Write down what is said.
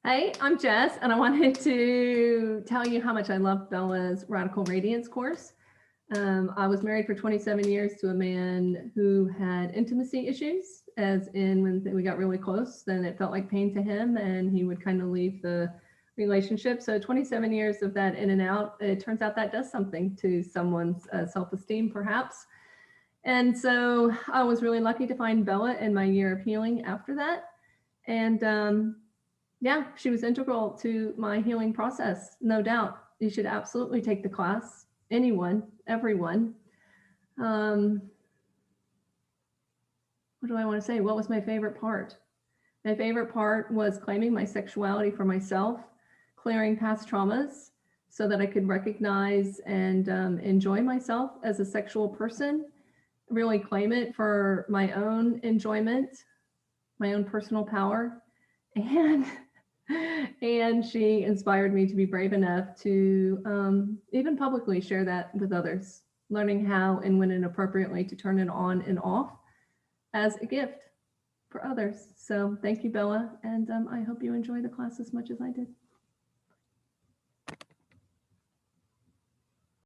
Hey, I'm Jess, and I wanted to tell you how much I love Bella's Radical Radiance course. I was married for 27 years to a man who had intimacy issues, as in when we got really close, then it felt like pain to him, and he would kind of leave the relationship. So 27 years of that in and out, it turns out that does something to someone's self-esteem, perhaps. And so I was really lucky to find Bella in my year of healing after that. And yeah, she was integral to my healing process, no doubt. You should absolutely take the class. Anyone, everyone. What do I want to say? What was my favorite part? My favorite part was claiming my sexuality for myself, clearing past traumas so that I could recognize and enjoy myself as a sexual person, really claim it for my own enjoyment, my own personal power. And and she inspired me to be brave enough to even publicly share that with others, learning how and when inappropriately to turn it on and off as a gift for others. So thank you, Bella, and I hope you enjoy the class as much as I did.